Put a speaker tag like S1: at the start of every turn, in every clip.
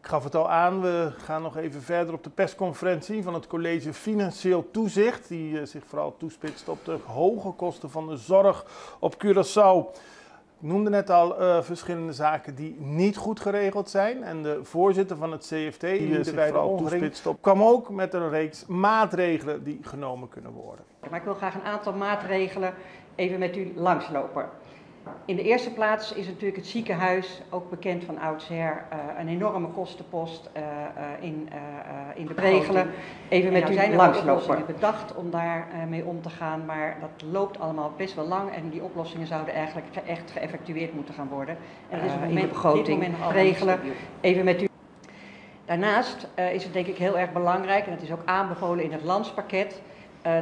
S1: Ik gaf het al aan, we gaan nog even verder op de persconferentie van het College Financieel Toezicht, die zich vooral toespitst op de hoge kosten van de zorg op Curaçao. Ik noemde net al verschillende zaken die niet goed geregeld zijn. En de voorzitter van het CFT, die zich vooral toespitst op, kwam ook met een reeks maatregelen die genomen kunnen worden.
S2: Maar ik wil graag een aantal maatregelen even met u langslopen. In de eerste plaats is natuurlijk het ziekenhuis, ook bekend van oudsher, een enorme kostenpost in de regelen. Even met u langslopen. Ik bedacht om daar mee om te gaan, maar dat loopt allemaal best wel lang en die oplossingen zouden eigenlijk echt geëffectueerd moeten gaan worden. En dat is in de begroting regelen. Even met u. Daarnaast is het denk ik heel erg belangrijk, en dat is ook aanbevolen in het landspakket,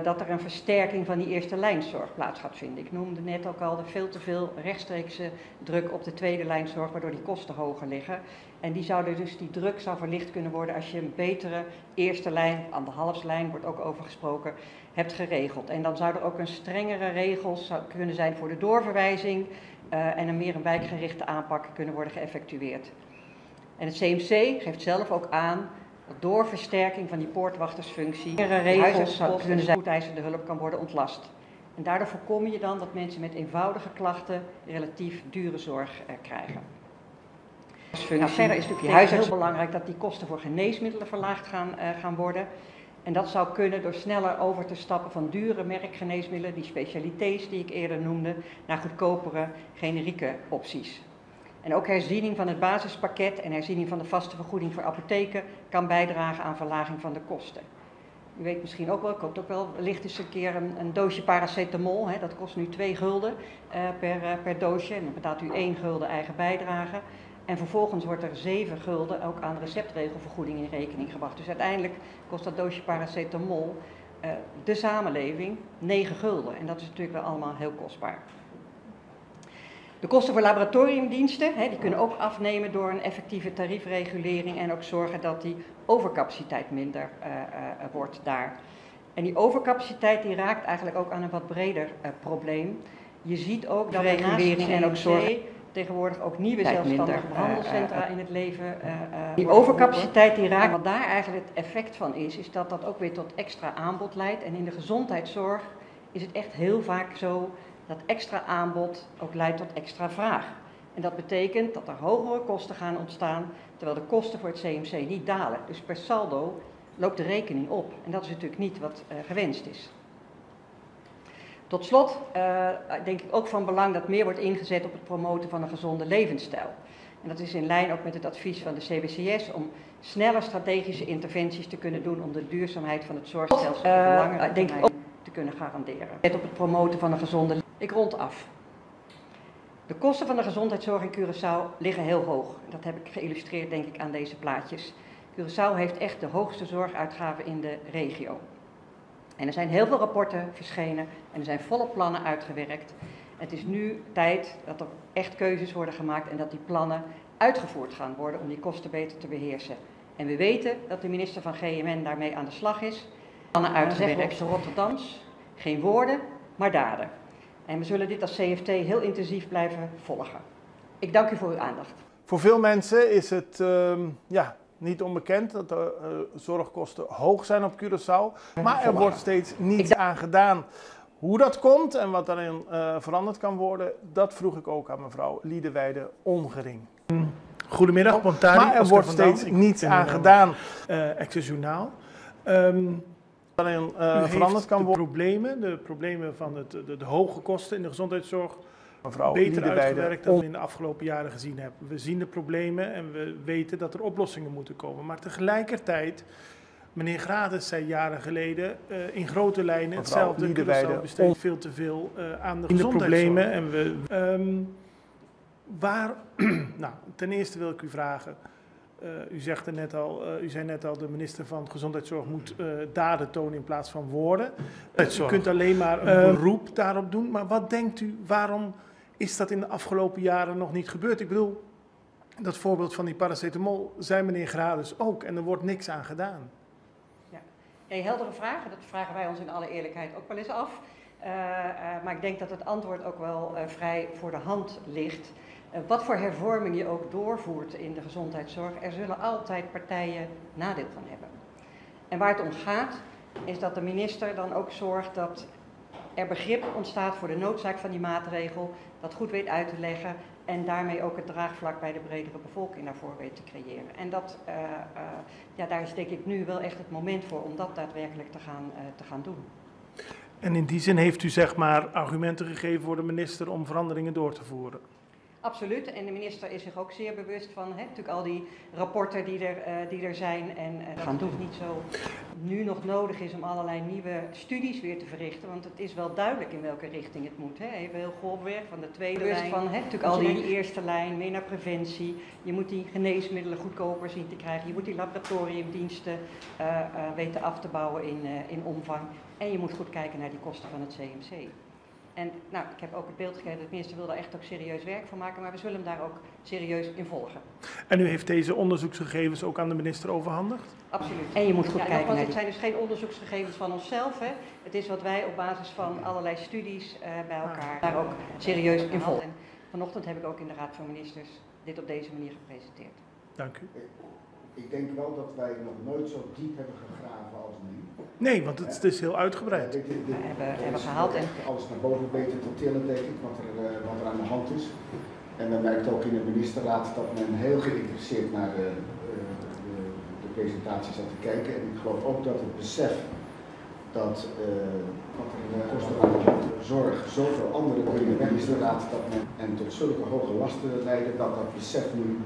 S2: dat er een versterking van die eerste lijnzorg plaats gaat vinden. Ik noemde net ook al de veel te veel rechtstreekse druk op de tweede lijnzorg, waardoor die kosten hoger liggen. En die druk zou verlicht kunnen worden als je een betere eerste lijn, anderhalfslijn wordt ook over gesproken, hebt geregeld. En dan zou er ook een strengere regels kunnen zijn voor de doorverwijzing en een wijkgerichte aanpak kunnen worden geëffectueerd. En het CMC geeft zelf ook aan dat door versterking van die poortwachtersfunctie regels kunnen zijn spoedeisende hulp kan worden ontlast. En daardoor voorkom je dan dat mensen met eenvoudige klachten relatief dure zorg krijgen. Nou, verder is natuurlijk heel belangrijk dat die kosten voor geneesmiddelen verlaagd gaan worden. En dat zou kunnen door sneller over te stappen van dure merkgeneesmiddelen, die specialités die ik eerder noemde, naar goedkopere generieke opties. En ook herziening van het basispakket en herziening van de vaste vergoeding voor apotheken kan bijdragen aan verlaging van de kosten. U weet misschien ook wel, koopt ook wel wellicht eens een keer een doosje paracetamol. Hè, dat kost nu 2 gulden per doosje en dan betaalt u 1 gulden eigen bijdrage. En vervolgens wordt er 7 gulden ook aan receptregelvergoeding in rekening gebracht. Dus uiteindelijk kost dat doosje paracetamol de samenleving 9 gulden. En dat is natuurlijk wel allemaal heel kostbaar. De kosten voor laboratoriumdiensten, die kunnen ook afnemen door een effectieve tariefregulering en ook zorgen dat die overcapaciteit minder wordt daar. En die overcapaciteit die raakt eigenlijk ook aan een wat breder probleem. Je ziet ook dat regulering en ook zorg tegenwoordig ook nieuwe zelfstandige behandelcentra in het leven. Die overcapaciteit die raakt, wat daar eigenlijk het effect van is dat dat ook weer tot extra aanbod leidt. En in de gezondheidszorg is het echt heel vaak zo dat extra aanbod ook leidt tot extra vraag. En dat betekent dat er hogere kosten gaan ontstaan, terwijl de kosten voor het CMC niet dalen. Dus per saldo loopt de rekening op. En dat is natuurlijk niet wat gewenst is. Tot slot denk ik ook van belang dat meer wordt ingezet op het promoten van een gezonde levensstijl. En dat is in lijn ook met het advies van de CBCS om sneller strategische interventies te kunnen doen om de duurzaamheid van het zorgstelsel op langere termijn te kunnen garanderen. Op het promoten van een gezonde. Ik rond af. De kosten van de gezondheidszorg in Curaçao liggen heel hoog. Dat heb ik geïllustreerd denk ik aan deze plaatjes. Curaçao heeft echt de hoogste zorguitgaven in de regio. En er zijn heel veel rapporten verschenen en er zijn volop plannen uitgewerkt. Het is nu tijd dat er echt keuzes worden gemaakt en dat die plannen uitgevoerd gaan worden om die kosten beter te beheersen. En we weten dat de minister van GMN daarmee aan de slag is. Plannen uitgewerkt op de Rotterdams. Geen woorden, maar daden. En we zullen dit als CFT heel intensief blijven volgen. Ik dank u voor uw aandacht.
S1: Voor veel mensen is het niet onbekend dat de zorgkosten hoog zijn op Curaçao. Maar er wordt steeds niets aan gedaan. Hoe dat komt en wat daarin veranderd kan worden, dat vroeg ik ook aan mevrouw Liedewijde Ongering.
S3: Goedemiddag, Pontari.
S1: Maar er wordt steeds niets aan gedaan.
S3: Access Journaal.
S1: Waarin veranderd kan worden.
S3: De problemen van de hoge kosten in de gezondheidszorg
S1: Mevrouw
S3: beter
S1: Liedewijde
S3: uitgewerkt dan we in de afgelopen jaren gezien hebben. We zien de problemen en we weten dat er oplossingen moeten komen. Maar tegelijkertijd, meneer Grades zei jaren geleden in grote lijnen hetzelfde. Curaçao besteedt veel te veel aan de gezondheidsproblemen. En nou, ten eerste wil ik u vragen. U zei net al, de minister van Gezondheidszorg moet daden tonen in plaats van woorden. U kunt alleen maar een beroep daarop doen. Maar wat denkt u, waarom is dat in de afgelopen jaren nog niet gebeurd? Ik bedoel, dat voorbeeld van die paracetamol zei meneer Grades ook en er wordt niks aan gedaan.
S2: Ja, heldere vragen, dat vragen wij ons in alle eerlijkheid ook wel eens af. Maar ik denk dat het antwoord ook wel vrij voor de hand ligt. Wat voor hervorming je ook doorvoert in de gezondheidszorg, er zullen altijd partijen nadeel van hebben. En waar het om gaat, is dat de minister dan ook zorgt dat er begrip ontstaat voor de noodzaak van die maatregel, dat goed weet uit te leggen en daarmee ook het draagvlak bij de bredere bevolking daarvoor weet te creëren. En dat, daar is denk ik nu wel echt het moment voor om dat daadwerkelijk te gaan doen.
S3: En in die zin heeft u zeg maar argumenten gegeven voor de minister om veranderingen door te voeren?
S2: Absoluut, en de minister is zich ook zeer bewust van natuurlijk al die rapporten die er zijn en gaan doen. Het niet zo nu nog nodig is om allerlei nieuwe studies weer te verrichten, want het is wel duidelijk in welke richting het moet. Even heel grofweg van de tweede lijn, van natuurlijk al die eerste lijn, meer naar preventie. Je moet die geneesmiddelen goedkoper zien te krijgen, je moet die laboratoriumdiensten weten af te bouwen in omvang en je moet goed kijken naar die kosten van het CMC. En nou, ik heb ook het beeld gegeven dat de minister wil daar echt ook serieus werk van maken, maar we zullen hem daar ook serieus in volgen.
S3: En u heeft deze onderzoeksgegevens ook aan de minister overhandigd?
S2: Absoluut. En je moet goed kijken naar het zijn dus geen onderzoeksgegevens van onszelf. Hè. Het is wat wij op basis van allerlei studies bij elkaar daar ook serieus in volgen. En vanochtend heb ik ook in de Raad van Ministers dit op deze manier gepresenteerd.
S3: Dank u.
S4: Ik denk wel dat wij nog nooit zo diep hebben gegraven als nu.
S3: Nee, want het is heel uitgebreid.
S2: We hebben gehaald en
S4: alles naar boven weten te tillen, denk ik, wat er aan de hand is. En men merkt ook in de ministerraad dat men heel geïnteresseerd naar de presentatie zat te kijken. En ik geloof ook dat het besef dat wat er kosten aan de zorg zoveel andere dingen in de ministerraad dat men en tot zulke hoge lasten leiden, dat besef nu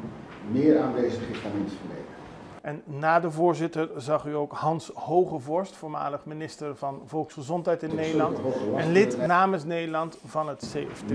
S4: meer aanwezig is dan in het verleden.
S1: En na de voorzitter zag u ook Hans Hogevorst, voormalig minister van Volksgezondheid in Nederland en lid namens Nederland van het CFT.